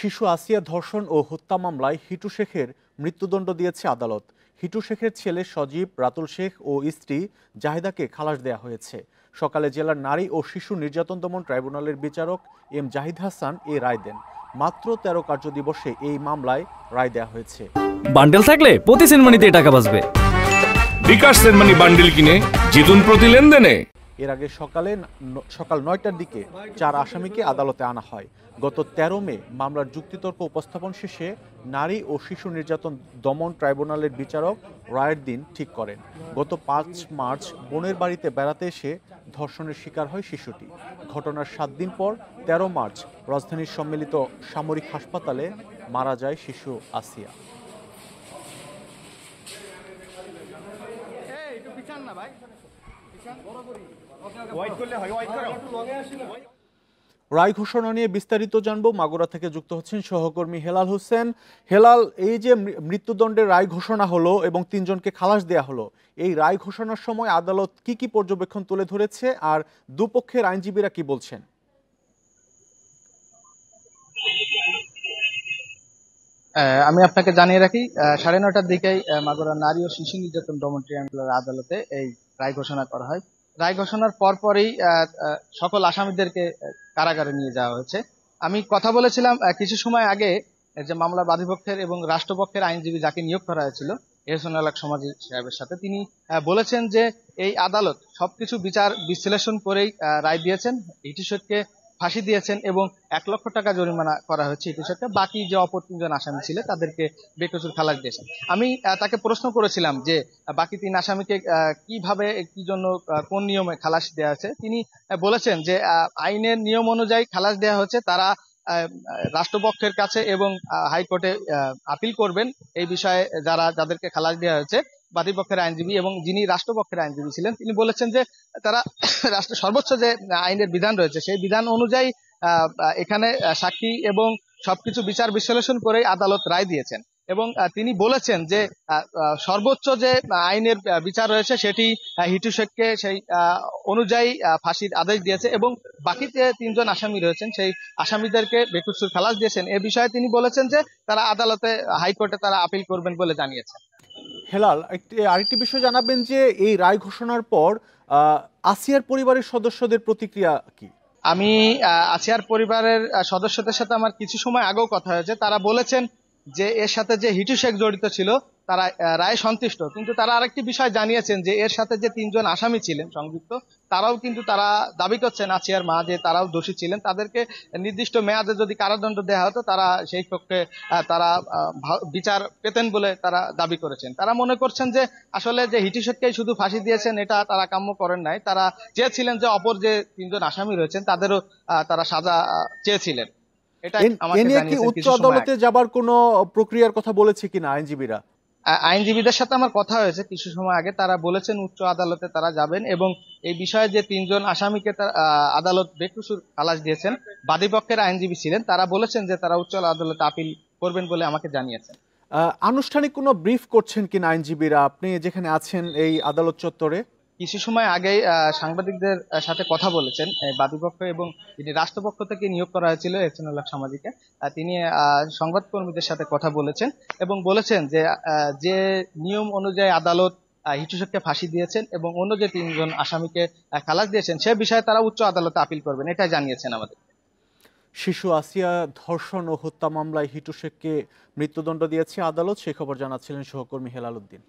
শিশু আসিয়া ধর্ষণ ও হত্যা মামলায় হিটু শেখের মৃত্যুদণ্ড দিয়েছে আদালত। হিটু শেখের ছেলে সজীব, রাতুল শেখ ও স্ত্রী জাহিদাকে খালাস দেয়া হয়েছে। সকালে জেলার নারী ও শিশু নির্যাতন দমন ট্রাইব্যুনালের বিচারক এম জাহিদ হাসান এই রায় দেন। মাত্র 13 কার্যদিবসে এই মামলায় রায় দেয়া হয়েছে। বান্ডেল থাকলে প্রতি সেনমানিতে টাকা বাঁচবে। বিকাশ সেনমানি বান্ডেল কিনে জিতুন প্রতি লেনদেনে। এর আগে সকাল 9টার দিকে 4 আসামিকে আদালতে আনা হয়। গত 13 মে মামলার যুক্তিতর্ক উপস্থাপন শেষে নারী ও শিশু নির্যাতন দমন ট্রাইব্যুনালের বিচারক রায়ের দিন ঠিক করেন। গত 5 মার্চ বোনের বাড়িতে বেড়াতে এসে ধর্ষণের শিকার হয় শিশুটি। ঘটনার 7 দিন পর 13 মার্চ রাজধানীর সম্মিলিত সামরিক হাসপাতালে মারা যায় শিশু আসিয়া। রায় ঘোষণা নিয়ে বিস্তারিত জানবো। মাগুরা থেকে যুক্ত হচ্ছেন সহকর্মী হেলাল হোসেন। হেলাল, এই যে মৃত্যুদণ্ডের রায় ঘোষণা হলো এবং 3 জনকে খালাস দেয়া হলো, এই রায় ঘোষণার সময় আদালত কি পর্যবেক্ষণ তুলে ধরেছে আর দুপক্ষের আইনজীবীরা কি বলছেন? আমি আপনাকে জানিয়ে রাখি, 9:30টার দিকেই মাগুরা নারী ও শিশু নির্যাতন দমন ট্রাইব্যুনালের আদালতে এই রায় ঘোষণা করা হয়। রায় ঘোষণার পরপরই সকল আসামিদেরকে কারাগারে নিয়ে যাওয়া হয়েছে। আমি কথা বলেছিলাম কিছু সময় আগে যে মামলার বাদীপক্ষের এবং রাষ্ট্রপক্ষের আইনজীবী যাকে নিয়োগ করা হয়েছিল এহসানুল হক সমাজি সাহেবের সাথে, তিনি বলেছেন যে এই আদালত সবকিছু বিচার বিশ্লেষণ করেই রায় দিয়েছেন। ইতিশোধকে ফাঁসি দিয়েছেন এবং 1 লক্ষ টাকা জরিমানা করা হচ্ছে ইতিশোধকে। বাকি যে অপর 3 জন আসামি ছিলেন তাদেরকে বেকসুর খালাস দিয়েছেন। আমি তাকে প্রশ্ন করেছিলাম যে বাকি 3 আসামিকে কিভাবে, কি জন্য, কোন নিয়মে খালাস দেওয়া হয়েছে। তিনি বলেছেন যে আইনের নিয়ম অনুযায়ী খালাস দেওয়া হচ্ছে। তারা রাষ্ট্রপক্ষের কাছে এবং হাইকোর্টে আপিল করবেন এই বিষয়ে। যাদেরকে খালাস দেওয়া হয়েছে বাদীপক্ষের আইনজীবী এবং যিনি রাষ্ট্রপক্ষের আইনজীবী ছিলেন তিনি বলেছেন যে তারা রাষ্ট্রের সর্বোচ্চ যে আইনের বিধান রয়েছে সেই বিধান অনুযায়ী এখানে সাক্ষী এবং সবকিছু বিচার বিশ্লেষণ করে আদালত রায় দিয়েছেন। এবং তিনি বলেছেন যে সর্বোচ্চ যে আইনের বিচার রয়েছে সেটি হিটু শেখকে সেই অনুযায়ী ফাঁসির আদেশ দিয়েছে এবং বাকি যে 3 জন আসামি রয়েছেন সেই আসামিদেরকে বেকসুর খালাস দিয়েছেন। এ বিষয়ে তিনি বলেছেন যে তারা আদালতে, হাইকোর্টে তারা আপিল করবেন বলে জানিয়েছেন। হেলাল, আরেকটি বিষয় জানাবেন যে এই রায় ঘোষণার পর আসিয়ার পরিবারের সদস্যদের প্রতিক্রিয়া কি? আমি আসিয়ার পরিবারের সদস্যদের সাথে আমার কিছু সময় আগেও কথা হয়েছে। তারা বলেছেন যে এর সাথে যে হিটু শেখ জড়িত ছিল তারা রায়ে সন্তুষ্ট, কিন্তু তারা আরেকটি বিষয় জানিয়েছেন যে এর সাথে যে 3 জন আসামি ছিলেন সংযুক্ত, তারাও কিন্তু তারা দাবি করছেন আসিয়ার মা যে তারাও দোষী ছিলেন। তাদেরকে নির্দিষ্ট মেয়াদে যদি কারাদণ্ড দেওয়া হতো তারা সেই পক্ষে তারা বিচার পেতেন বলে তারা দাবি করেছেন। তারা মনে করছেন যে আসলে যে হিটু শেখকেই শুধু ফাঁসি দিয়েছেন এটা তারা কাম্য করেন নাই। তারা চেয়েছিলেন যে অপর যে 3 জন আসামি রয়েছেন তাদেরও তারা সাজা চেয়েছিলেন। উচ্চ আদালতে যাবার কোনো প্রক্রিয়ার কথা বলেছে কিনা আইনজীবীরা? আইনজীবীদের সাথে আমার কথা হয়েছে কিছু সময় আগে। তারা বলেছেন উচ্চ আদালতে তারা যাবেন এবং এই বিষয়ে যে 3 জন আসামিকে আদালত বেকসুর খালাস দিয়েছেন, বাদীপক্ষের আইনজীবী ছিলেন, তারা বলেছেন যে তারা উচ্চ আদালতে আপিল করবেন বলে আমাকে জানিয়েছেন। আনুষ্ঠানিক কোনো ব্রিফ করছেন কিনা আইনজীবীরা, আপনি যেখানে আছেন এই আদালত চত্বরে? কিছু সময় আগেই সাংবাদিকদের সাথে কথা বলেছেন বাদীপক্ষ এবং যিনি রাষ্ট্রপক্ষ থেকে নিয়োগ করা হয়েছিল এহসানুল হক সমাজিকে, তিনি সংবাদকর্মীদের সাথে কথা বলেছেন এবং বলেছেন যে যে নিয়ম অনুযায়ী আদালত হিটু শেখকে ফাঁসি দিয়েছেন এবং অন্য যে 3 জন আসামিকে খালাস দিয়েছেন সে বিষয়ে তারা উচ্চ আদালতে আপিল করবেন, এটাই জানিয়েছেন আমাদের। শিশু আসিয়া ধর্ষণ ও হত্যা মামলায় হিটু শেখকে মৃত্যুদণ্ড দিয়েছে আদালত, সেই খবর জানাচ্ছিলেন সহকর্মী হেলাল উদ্দিন।